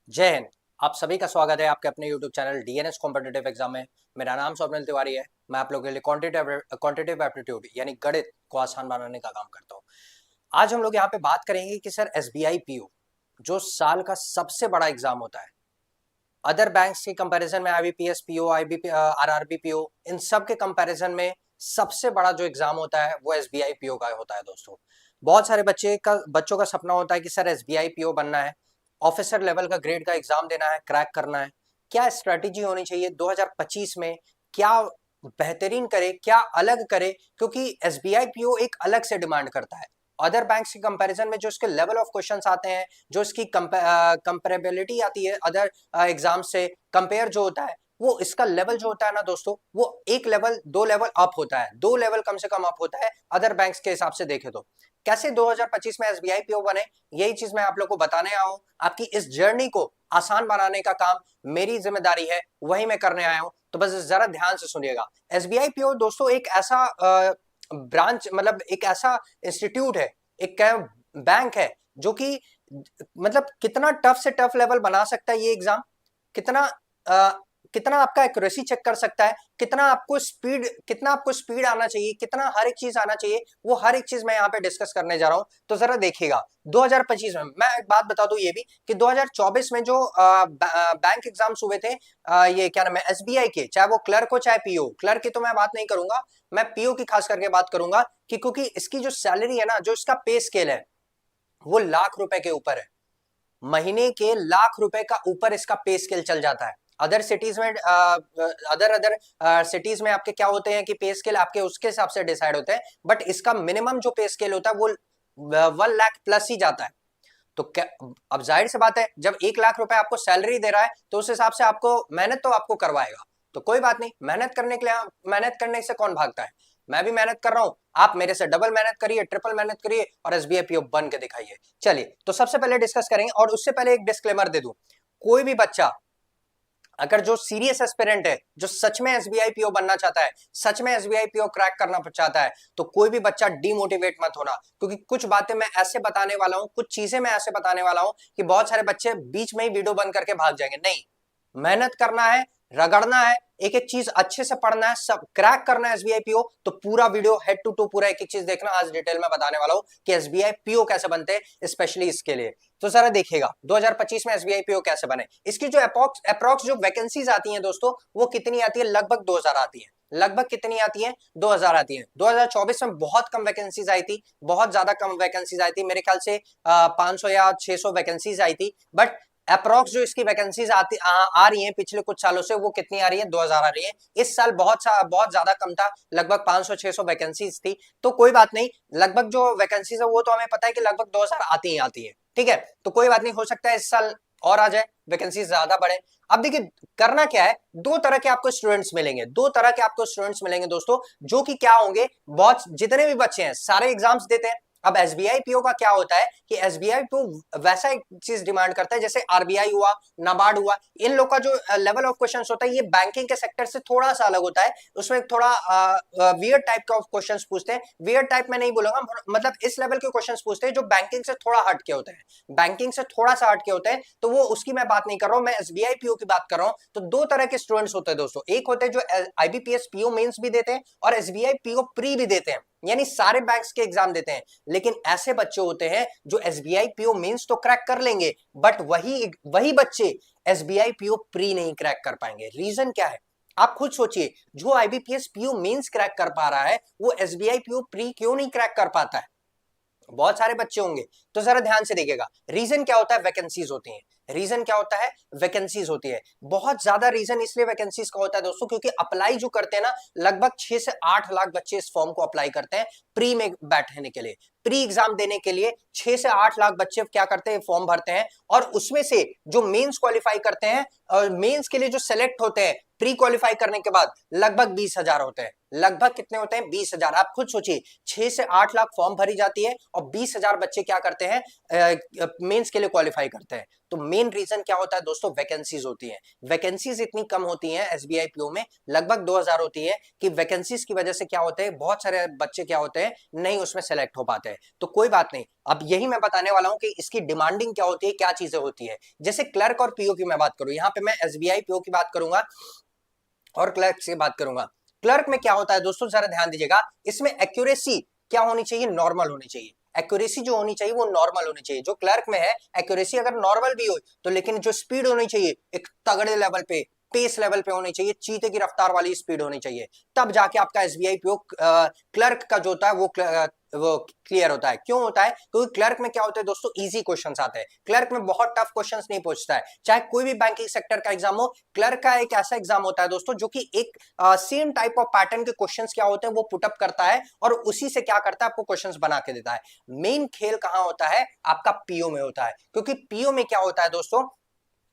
जय हिंद। आप सभी का स्वागत है आपके अपने YouTube channel DNS competitive exam में। मेरा नाम स्वप्निल तिवारी है। मैं आप लोगों के लिए क्वांटिटेटिव एप्टीट्यूड यानी गणित को आसान बनाने का काम करता हूँ। आज हम लोग यहाँ पे बात करेंगे कि सर एसबीआई पीओ जो साल का सबसे बड़ा एग्जाम होता है, अदर बैंक्स के कंपैरिजन में IBPS PO, IBP RRB PO, इन सब के कंपैरिजन में सबसे बड़ा जो एग्जाम होता है वो एसबीआई पीओ का होता है दोस्तों। बहुत सारे बच्चों का सपना होता है कि सर एसबीआई पीओ बनना है, ऑफिसर लेवल का ग्रेड का एग्जाम देना है, क्रैक करना है। क्या स्ट्रेटेजी होनी चाहिए 2025 में? क्या बेहतरीन करे, क्या अलग करे? क्योंकि एसबीआई पीओ एक अलग से डिमांड करता है। अदर बैंक्स के कंपैरिजन में जो इसके लेवल ऑफ क्वेश्चंस आते हैं, जो इसकी कंपेरेबिलिटी आती है अदर एग्जाम से कंपेयर जो होता है, वो इसका लेवल जो होता है ना दोस्तों, वो एक लेवल दो लेवल अप होता है, दो लेवल कम से कम अप होता है अदर बैंक्स के हिसाब से देखे तो। कैसे 2025 में एसबीआई पीओ बने, यही चीज मैं आप लोग को बताने आया हूं। आपकी इस जर्नी को आसान बनाने का काम मेरी जिम्मेदारी है, वही मैं करने आया हूं। तो बस जरा ध्यान से सुनिएगा। एसबीआई पीओ दोस्तों एक ऐसा ब्रांच मतलब एक ऐसा इंस्टीट्यूट है, एक बैंक है जो कि मतलब कितना टफ से टफ लेवल बना सकता है ये एग्जाम, कितना आ, कितना आपका एक्यूरेसी चेक कर सकता है, कितना आपको स्पीड आना चाहिए, कितना हर एक चीज आना चाहिए, वो हर एक चीज मैं यहाँ पे डिस्कस करने जा रहा हूं। तो जरा देखिएगा 2025 में मैं एक बात बता दूं ये भी कि 2024 में जो बैंक एग्जाम्स हुए थे, ये क्या नाम है एसबीआई के, चाहे वो क्लर्क हो चाहे पीओ, क्लर्क की तो मैं बात नहीं करूंगा, मैं पीओ की खास करके बात करूंगा कि क्योंकि इसकी जो सैलरी है ना, जो इसका पे स्केल है वो लाख रुपए के ऊपर है। महीने के लाख रुपए का ऊपर इसका पे स्केल चल जाता है। अदर सिटीज में अदर अदर सिटीज में आपके क्या होते हैं कि पे स्केल आपके उसके हिसाब से डिसाइड होते हैं, बट इसका मिनिमम जो पे स्केल होता है वो 1 लाख प्लस ही जाता है। तो अब जाहिर सी बात है, जब 1 लाख रुपए आपको सैलरी दे रहा है तो उस हिसाब से आपको मेहनत तो आपको करवाएगा। तो कोई बात नहीं, मेहनत करने के लिए, मेहनत करने से कौन भागता है? मैं भी मेहनत कर रहा हूं, आप मेरे से डबल मेहनत करिए, ट्रिपल मेहनत करिए और एसबीआई पीओ बन के दिखाइए। चलिए, तो सबसे पहले डिस्कस करेंगे, और उससे पहले एक डिस्क्लेमर दे दूं। कोई भी बच्चा अगर जो सीरियस एस्पिरेंट है, जो सच में एसबीआई पीओ बनना चाहता है, सच में एसबीआई पीओ क्रैक करना चाहता है, तो कोई भी बच्चा डीमोटिवेट मत होना, क्योंकि कुछ बातें मैं ऐसे बताने वाला हूं, कुछ चीजें मैं ऐसे बताने वाला हूं कि बहुत सारे बच्चे बीच में ही वीडियो बंद करके भाग जाएंगे। नहीं, मेहनत करना है, रगड़ना है, एक एक चीज अच्छे से पढ़ना है, सब क्रैक करना है एसबीआई पीओ। तो पूरा वीडियो हेड टू टू पूरा एक एक चीज देखना। आज डिटेल में बताने वाला हूं कि एसबीआई पीओ कैसे बनते हैं, स्पेशली इसके लिए। तो जरा देखिएगा 2025 में एसबीआई पीओ कैसे बने। इसकी जो अप्रॉक्स जो वैकेंसीज आती हैं दोस्तों, वो कितनी आती है? लगभग 2000 आती है। लगभग कितनी आती है? 2000 आती है। 2024 में बहुत कम वैकेंसीज आई थी, बहुत ज्यादा कम वैकेंसीज आई थी, मेरे ख्याल से 500 या 600 वैकेंसीज आई थी। बट अप्रॉक्स जो इसकी वैकेंसीज आ रही हैं पिछले कुछ सालों से, वो कितनी आ रही है? 2000 आ रही है। इस साल बहुत ज्यादा कम था, लगभग 500-600 वैकेंसीज थी। तो कोई बात नहीं, लगभग जो वैकेंसीज है वो तो हमें पता है कि लगभग 2000 आती ही आती है। ठीक है, तो कोई बात नहीं, हो सकता है इस साल और आ जाए, वैकेंसी ज्यादा बढ़े। अब देखिए करना क्या है, दो तरह के आपको स्टूडेंट्स मिलेंगे, दो तरह के आपको स्टूडेंट्स मिलेंगे दोस्तों, जो कि क्या होंगे, बहुत जितने भी बच्चे हैं सारे एग्जाम्स देते हैं। अब एसबीआई पीओ का क्या होता है कि एसबीआई पीओ वैसा एक चीज डिमांड करता है जैसे आरबीआई हुआ, नाबार्ड हुआ। इन लोग का जो लेवल ऑफ क्वेश्चंस होता है ये बैंकिंग के सेक्टर से थोड़ा सा अलग होता है। उसमें थोड़ा वियर्ड टाइप का क्वेश्चंस पूछते हैं। वियर्ड टाइप में नहीं बोलूंगा, मतलब इस लेवल के क्वेश्चंस पूछते हैं जो बैंकिंग से थोड़ा हट के होते हैं, बैंकिंग से थोड़ा सा हट के होते हैं। तो वो उसकी मैं बात नहीं कर रहा हूं, मैं एसबीआई पीओ की बात कर रहा हूं। तो दो तरह के स्टूडेंट्स होते हैं दोस्तों, एक होते हैं जो आईबीपीएस पीओ मेंस भी देते हैं और एसबीआई पीओ प्री भी देते हैं, यानी सारे बैंक्स के एग्जाम देते हैं। लेकिन ऐसे बच्चे होते हैं जो एसबीआई पीओ मेंस तो क्रैक कर लेंगे, बट वही वही बच्चे एसबीआई पीओ प्री नहीं क्रैक कर पाएंगे। रीजन क्या है? आप खुद सोचिए, जो आईबीपीएस पीओ मेंस क्रैक कर पा रहा है वो एसबीआई पीओ प्री क्यों नहीं क्रैक कर पाता है? बहुत सारे बच्चे होंगे। तो जरा ध्यान से देखिएगा, रीजन क्या होता है? वैकेंसीज होती हैं। रीजन क्या होता है? वैकेंसीज होती है। बहुत ज्यादा रीजन इसलिए वैकेंसीज का होता है दोस्तों, क्योंकि अप्लाई जो करते हैं ना, लगभग 6 से 8 लाख बच्चे इस फॉर्म को अप्लाई करते हैं प्री में बैठने के लिए, प्री एग्जाम देने के लिए। 6 से 8 लाख बच्चे क्या करते हैं? फॉर्म भरते हैं, और उसमें से जो मेंस क्वालिफाई करते हैं और मेंस के लिए जो सेलेक्ट होते हैं प्री क्वालिफाई करने के बाद, लगभग 20,000 होते हैं। लगभग कितने होते हैं? 20,000। आप खुद सोचिए, 6 से 8 लाख फॉर्म भरी जाती है और 20,000 बच्चे क्या करते हैं मेंस के लिए क्वालिफाई करते हैं। तो मेन रीजन क्या होता है दोस्तों, वैकेंसीज होती हैं। वैकेंसीज इतनी कम होती हैं एसबीआई पीओ में, लगभग 2000 होती है, कि वैकेंसीज की वजह से क्या होते हैं, बहुत सारे बच्चे क्या होते हैं नहीं उसमें सेलेक्ट हो पाते हैं। तो कोई बात नहीं, अब यही मैं बताने वाला हूं कि इसकी डिमांडिंग क्या होती है, क्या चीजें होती है। जैसे क्लर्क और पीओ की मैं बात करूं, यहाँ पे मैं एसबीआई पीओ की बात करूंगा और क्लर्क की बात करूंगा। क्लर्क में क्या होता है दोस्तों, जरा ध्यान दीजिएगा, इसमें एक्यूरेसी क्या होनी चाहिए, नॉर्मल होनी चाहिए। एक्यूरेसी जो होनी चाहिए वो नॉर्मल होनी चाहिए। जो क्लर्क में है एक्यूरेसी अगर नॉर्मल भी हो तो, लेकिन जो स्पीड होनी चाहिए एक तगड़े लेवल पे, पेस लेवल पे होनी चाहिए, चीते की रफ्तार वाली स्पीड होनी चाहिए, तब जाके आपका एसबीआई पीओ क्लर्क का जो होता है वो क्लियर होता है। क्यों होता है, क्योंकि क्लर्क में क्या होता है दोस्तों, इजी क्वेश्चंस आते हैं। क्लर्क में बहुत टफ क्वेश्चंस नहीं पूछता है, चाहे कोई भी बैंकिंग सेक्टर का एग्जाम हो। क्लर्क का एक ऐसा एग्जाम होता है दोस्तों जो कि एक सेम टाइप ऑफ पैटर्न के क्वेश्चंस क्या होते हैं वो पुटअप करता है और उसी से क्या करता है, आपको क्वेश्चंस बना के देता है। मेन खेल कहां होता है, आपका पीओ में होता है। क्योंकि पीओ में क्या होता है दोस्तों,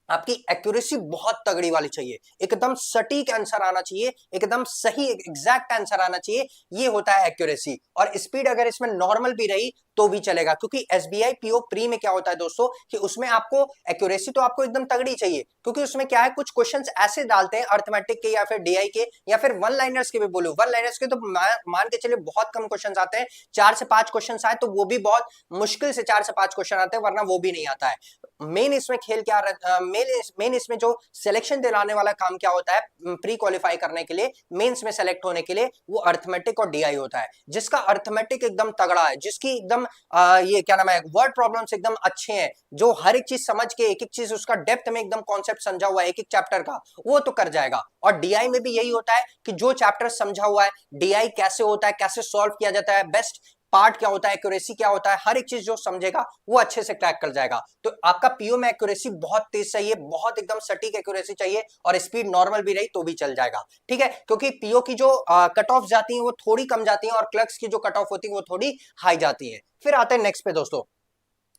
आपकी एक्यूरेसी बहुत तगड़ी वाली चाहिए, एकदम सटीक आंसर आना चाहिए, एकदम सही एग्जैक्ट आंसर आना चाहिए, ये होता है एक्यूरेसी। और स्पीड अगर इसमें नॉर्मल भी रही तो भी चलेगा, क्योंकि एसबीआई पीओ प्री में क्या होता है दोस्तों कि उसमें आपको एक्यूरेसी तो आपको एकदम तगड़ी चाहिए, क्योंकि उसमें क्या है, कुछ क्वेश्चंस ऐसे डालते हैं अर्थमेटिक के या फिर डीआई के या फिर वन लाइनर्स के भी बोलो, वन लाइनर्स के तो मान के चलिए बहुत कम क्वेश्चंस आते हैं, 4 से 5 क्वेश्चंस आए तो वो भी बहुत मुश्किल से 4 से 5 क्वेश्चन आते हैं, वरना वो भी नहीं आता है। मेन इसमें खेल क्या, मेन इसमें जो सिलेक्शन दिलाने वाला काम क्या होता है प्री क्वालिफाई करने के लिए, मेंस में सेलेक्ट होने के लिए, वो अर्थमेटिक और डीआई होता है। जिसका अर्थमेटिक एकदम तगड़ा है, जिसकी एकदम ये क्या नाम है, वर्ड प्रॉब्लम्स एकदम अच्छे हैं, जो हर एक चीज समझ के, एक एक चीज उसका डेप्थ में एकदम कॉन्सेप्ट समझा हुआ है एक एक चैप्टर का, वो तो कर जाएगा। और डीआई में भी यही होता है कि जो चैप्टर समझा हुआ है, डीआई कैसे होता है, कैसे सॉल्व किया जाता है, बेस्ट पार्ट क्या होता है, एक्यूरेसी क्या होता है, हर एक चीज जो समझेगा वो अच्छे से क्रैक कर जाएगा। तो आपका पीओ में एक्यूरेसी बहुत तेज चाहिए, बहुत एकदम सटीक एक्यूरेसी चाहिए, और स्पीड नॉर्मल भी रही तो भी चल जाएगा, ठीक है। क्योंकि पीओ की जो कट ऑफ जाती है वो थोड़ी कम जाती है, और क्लर्क्स की जो कट ऑफ होती है वो थोड़ी हाई जाती है। फिर आते हैं नेक्स्ट पे दोस्तों।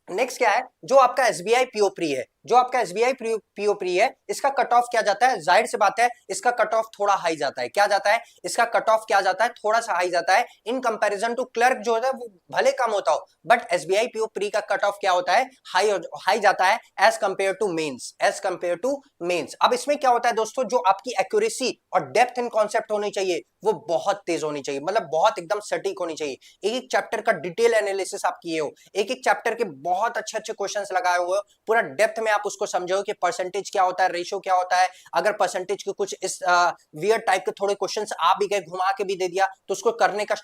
नेक्स्ट क्या है, जो आपका एसबीआई पीओ प्री है, जो आपका एसबीआई पीओ प्री है, इसका कट ऑफ क्या जाता है, जाहिर सी बात है इसका कट ऑफ थोड़ा हाई जाता है। क्या जाता है, इसका कट ऑफ क्या जाता है, थोड़ा सा हाई जाता है इन कंपैरिजन टू क्लर्क, जो है वो भले कम होता हो, बट एसबीआई पीओ प्री का कट ऑफ क्या होता है, हाई जाता है as compared to mains, as compared to mains. अब इसमें क्या होता है दोस्तों, जो आपकी एक्यूरेसी और डेप्थ इन कॉन्सेप्ट होनी चाहिए वो बहुत तेज होनी चाहिए, मतलब बहुत एकदम सटीक होनी चाहिए। एक एक चैप्टर का डिटेल एनालिसिस आप किए हो, एक एक चैप्टर के बहुत अच्छे अच्छे क्वेश्चंस लगाए हुए हो, पूरा डेप्थ में आप उसको समझो कि परसेंटेज क्या होता है, रेशियो क्या होता है। अगर परसेंटेज के कुछ इस वियर्ड टाइप के थोड़े क्वेश्चंस आप भी गए घुमा के भी दे दिया, तो उसको करने का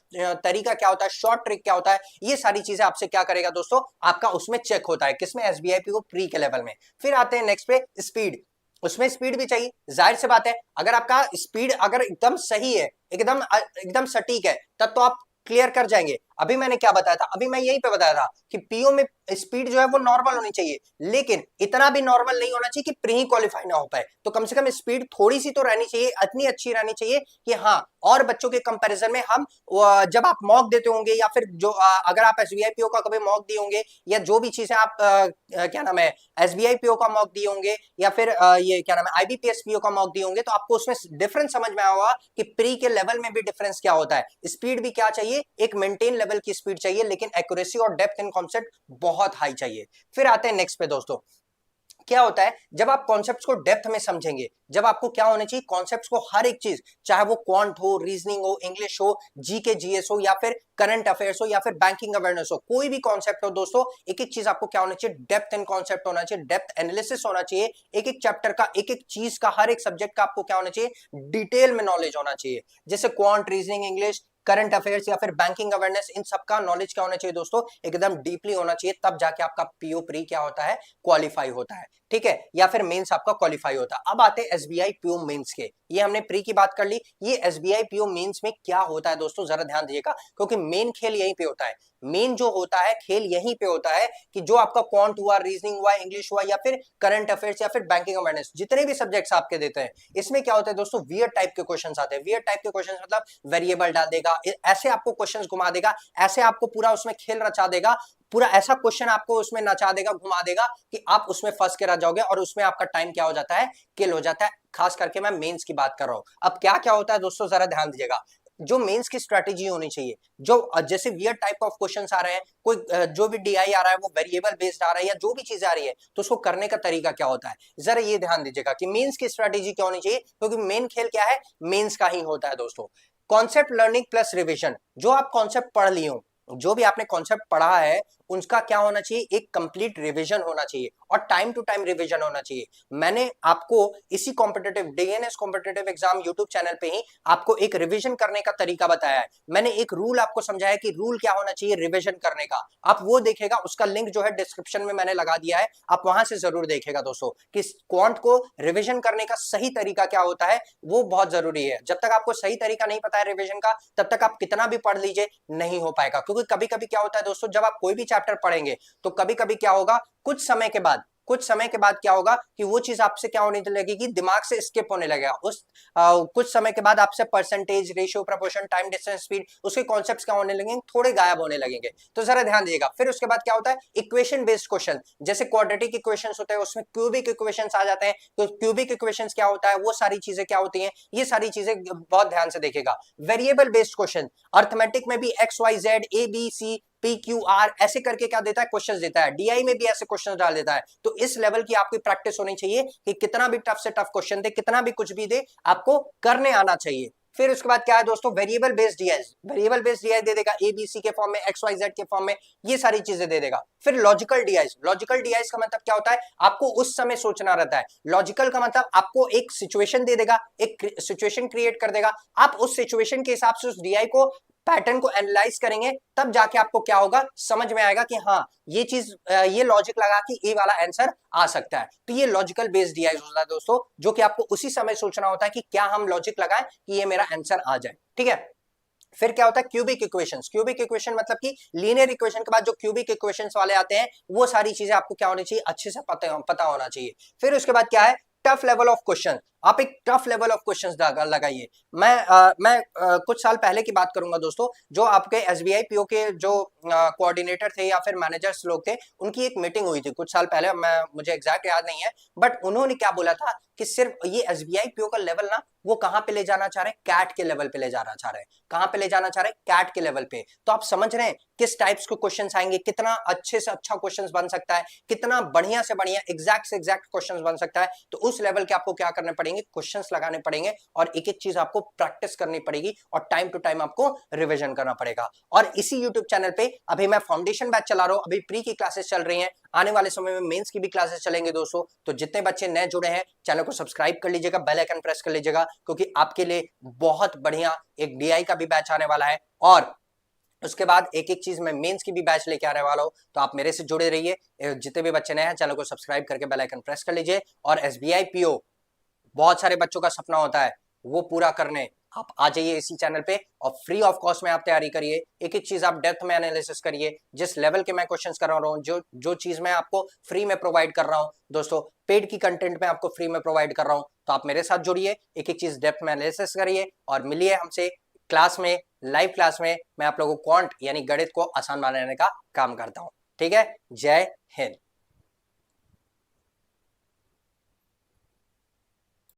तरीका क्या होता है, शॉर्ट ट्रिक क्या होता है, ये सारी चीजें आपसे क्या करेगा दोस्तों, आपका उसमें चेक होता है, किसमें, एसबीआई पीओ प्री के लेवल में। फिर आते हैं नेक्स्ट पे, स्पीड। उसमें स्पीड भी चाहिए, जाहिर सी बात है, अगर आपका स्पीड अगर एकदम सही है, एकदम एकदम सटीक है, तब तो आप क्लियर कर जाएंगे। अभी मैंने क्या बताया था, अभी मैं यहीं पे बताया था कि पीओ में स्पीड जो है वो नॉर्मल होनी चाहिए, लेकिन इतना भी नॉर्मल नहीं होना चाहिए कि प्री क्वालिफाई ना हो पाए। तो कम से कम स्पीड थोड़ी सी तो रहनी चाहिए, इतनी अच्छी रहनी चाहिए कि हाँ, और बच्चों के कंपैरिजन में हम जब आप मॉक देते होंगे, या फिर जो अगर आप एसबीआई पीओ का कभी मॉक दिए होंगे, या जो भी चीजें आप क्या नाम है, एसबीआई पीओ का मॉक दिए होंगे, या फिर ये क्या नाम है, आईबीपीएस पीओ का मॉक दिए होंगे, तो आपको उसमें डिफरेंस समझ में आया होगा कि प्री के लेवल में भी डिफरेंस क्या होता है। स्पीड भी क्या चाहिए, एक मेंटेन लेवल की स्पीड चाहिए, लेकिन एक्यूरेसी और डेप्थ इन कॉन्सेप्ट बहुत हाई चाहिए। फिर आते हैं नेक्स्ट पे दोस्तों। क्या होता है, जब आप कॉन्सेप्ट्स को डेप्थ में समझेंगे, जब आपको क्या होना चाहिए, कॉन्सेप्ट्स को हर एक चीज, चाहे वो क्वांट हो, रीजनिंग हो, इंग्लिश हो, जीके जीएस हो, या फिर करंट अफेयर्स हो, या फिर बैंकिंग अवेयरनेस हो, कोई भी कॉन्सेप्ट हो दोस्तों, एक एक चीज आपको क्या होना चाहिए, डेप्थ इन कॉन्सेप्ट होना चाहिए, डेप्थ एनालिसिस होना चाहिए, एक एक चैप्टर का, एक एक चीज का, हर एक सब्जेक्ट का आपको क्या होना चाहिए, डिटेल में नॉलेज होना चाहिए। जैसे quant, reasoning, English, current affairs या फिर बैंकिंग अवेयरनेस, इन सबका नॉलेज क्या होना चाहिए दोस्तों, एकदम डीपली होना चाहिए, तब जाके आपका पीओ प्री क्या होता है, क्वालिफाई होता है, ठीक है, या फिर मेंस आपका क्वालिफाई होता है। अब आते हैं एसबीआई पीओ मेंस के, ये हमने प्री की बात कर ली, ये एसबीआई पीओ मेंस में क्या होता है दोस्तों, जरा ध्यान दीजिएगा, क्योंकि मेन खेल यहीं पे होता है। मेन जो होता है खेल यहीं पे होता है कि जो आपका क्वांट हुआ, रीजनिंग हुआ, इंग्लिश हुआ, या फिर करंट अफेयर्स, या फिर बैंकिंग अवेयरनेस, जितने भी सब्जेक्ट्स आपके देते हैं, इसमें क्या होता है दोस्तों, वियर्ड टाइप के क्वेश्चंस आते हैं। वियर्ड टाइप के क्वेश्चंस मतलब वेरिएबल डाल देगा, ऐसे आपको क्वेश्चंस घुमा देगा, ऐसे आपको पूरा उसमें खेल रचा देगा, पूरा ऐसा क्वेश्चन आपको उसमें नचा देगा, घुमा देगा, कि आप उसमें फंस के रह जाओगे, और उसमें आपका टाइम क्या हो जाता है, किल हो जाता है। खास करके मैं मेंस की बात कर रहा हूं। अब क्या क्या होता है दोस्तों, जरा ध्यान दीजिएगा। जो मेंस की स्ट्रेटेजी होनी चाहिए, जो जैसे वियर्ड टाइप ऑफ क्वेश्चंस आ रहे हैं, कोई जो भी डीआई आ रहा है वो वेरिएबल बेस्ड आ रहा है या जो भी चीज आ रही है, तो उसको करने का तरीका क्या होता है, जरा ये ध्यान दीजिएगा कि मेंस की स्ट्रेटेजी क्या होनी चाहिए, क्योंकि मेन खेल क्या है, मेंस का ही होता है दोस्तों। कॉन्सेप्ट लर्निंग प्लस रिविजन, जो आप कॉन्सेप्ट पढ़ लिए हो, जो भी आपने कॉन्सेप्ट पढ़ा है उनका क्या होना चाहिए, एक कंप्लीट रिवीजन होना चाहिए और टाइम टू टाइम रिवीजन होना चाहिए। मैंने आपको इसी competitive DNS competitive exam YouTube channel पे ही आपको एक रिवीजन करने का तरीका बताया है। मैंने एक रूल आपको समझाया कि रूल क्या होना चाहिए रिवीजन करने का, आप वो देखेगा, उसका लिंक जो है डिस्क्रिप्शन में मैंने लगा दिया है, आप वहां से जरूर देखेगा दोस्तों कि क्वांट को रिवीजन करने का सही तरीका क्या होता है, वो बहुत जरूरी है। जब तक आपको सही तरीका नहीं पता है रिवीजन का, तब तक आप कितना भी पढ़ लीजिए नहीं हो पाएगा। क्योंकि कभी कभी क्या होता है दोस्तों, जब आप कोई भी चैप्टर पढ़ेंगे तो कभी कभी क्या होगा, कुछ समय के बाद क्या होगा कि वो चीज आपसे क्या होने लगेगी, दिमाग से स्किप होने लगेगा। कुछ समय के बाद आपसे percentage, ratio, proportion, time, distance, speed, उसके कॉन्सेप्ट्स क्या होने लगेंगे, थोड़े गायब होने लगेंगे। तो जरा ध्यान दीजिएगा। फिर उसके बाद क्या होता है, इक्वेशन बेस्ड क्वेश्चन, जैसे क्वाड्रेटिक इक्वेशंस होते हैं, उसमें क्यूबिक इक्वेशंस आ जाते हैं। तो क्यूबिक इक्वेशंस क्या होता है, वो सारी चीजें क्या होती हैं, ये सारी चीजें बहुत ध्यान से देखेगा। वेरिएबल बेस्ड क्वेश्चन, अर्थमेटिक में भी X Y Z A B C P Q R ऐसे करके क्या देता है, क्वेश्चंस देता है। डीआई में भी ऐसे क्वेश्चंस डाल देता है। तो इस लेवल की आपकी प्रैक्टिस होनी चाहिए कि कितना भी टफ से टफ क्वेश्चन दे, कितना भी कुछ भी दे, आपको करने आना चाहिए। फिर उसके बाद क्या है दोस्तों, वेरिएबल बेस्ड डीआई दे देगा, एबीसी के फॉर्म में, एक्स वाई जेड के फॉर्म में, ये सारी चीजें दे देगा। फिर लॉजिकल डीआई का मतलब क्या होता है, आपको उस समय सोचना रहता है। लॉजिकल का मतलब आपको एक सिचुएशन दे देगा, एक सिचुएशन क्रिएट कर देगा, आप उस सिचुएशन के हिसाब से उस डीआई को, पैटर्न को एनालाइज करेंगे, तब जाके आपको क्या होगा, समझ में आएगा कि हाँ ये चीज, ये लॉजिक लगा कि ए वाला आंसर आ सकता है। तो ये लॉजिकल बेस्ड डीआई होता है दोस्तों, जो कि आपको उसी समय सोचना होता है कि क्या हम लॉजिक लगाएं कि ये मेरा आंसर आ जाए। ठीक है। फिर क्या होता है, क्यूबिक इक्वेशन मतलब कि लीनियर इक्वेशन के बाद जो क्यूबिक इक्वेशंस वाले आते हैं, वो सारी चीजें आपको क्या होनी चाहिए, अच्छे से पता होना चाहिए। फिर उसके बाद क्या है, टफ लेवल ऑफ क्वेश्चन, आप एक टफ लेवल ऑफ क्वेश्चंस लगाइए। मैं कुछ साल पहले की बात करूंगा दोस्तों, जो आपके एसबीआई पीओ के जो कोऑर्डिनेटर थे या फिर मैनेजर्स लोग थे, उनकी एक मीटिंग हुई थी कुछ साल पहले, मुझे एग्जैक्ट याद नहीं है, बट उन्होंने क्या बोला था कि सिर्फ ये एसबीआई पीओ का लेवल ना, वो कहां पे ले जाना चाह रहे हैं, कैट के लेवल पे ले जाना चाह रहे हैं। कहां पे ले जाना चाह रहे हैं, कैट के लेवल पे। तो आप समझ रहे हैं किस टाइप्स के क्वेश्चंस आएंगे, कितना अच्छे से अच्छा क्वेश्चंस बन सकता है, कितना बढ़िया से बढ़िया एग्जैक्ट से एग्जैक्ट क्वेश्चंस बन सकता है। तो उस लेवल के आपको क्या करने पड़ेंगे, क्वेश्चंस लगाने पड़ेंगे और एक एक चीज आपको प्रैक्टिस करनी पड़ेगी और टाइम टू टाइम आपको रिवीजन करना पड़ेगा। और इसी यूट्यूब चैनल पे अभी मैं फाउंडेशन बैच चला रहा हूं, अभी प्री की क्लासेस चल रही हैं, आने वाले समय में मेंस की भी क्लासेस चलेंगे दोस्तों। तो जितने बच्चे नए जुड़े हैं, चैनल को सब्सक्राइब कर लीजिएगा, बेल आइकन प्रेस कर लीजिएगा, क्योंकि आपके लिए बहुत बढ़िया एक डीआई का भी बैच आने वाला है। और उसके बाद एक एक चीज में मेंस की भी बैच लेके आने वाला हूं। तो आप मेरे से जुड़े रहिए। जितने भी बच्चे नए हैं, चैनल को सब्सक्राइब करके बेल आइकन प्रेस कर लीजिए। और एसबीआई पीओ बहुत सारे बच्चों का सपना होता है, वो पूरा करने आप आ जाइए इसी चैनल पे और फ्री ऑफ कॉस्ट में आप तैयारी करिए। एक एक चीज आप डेप्थ में एनालिसिस करिए। जिस लेवल के मैं क्वेश्चंस कर रहा हूँ, जो चीज मैं आपको फ्री में प्रोवाइड कर रहा हूँ दोस्तों, पेड की कंटेंट में आपको फ्री में प्रोवाइड कर रहा हूँ। तो आप मेरे साथ जुड़िए, एक एक चीज डेप्थ में एनालिसिस करिए और मिलिए हमसे क्लास में, लाइव क्लास में। मैं आप लोगों को क्वांट यानी गणित को आसान बनाने का काम करता हूँ। ठीक है, जय हिंद।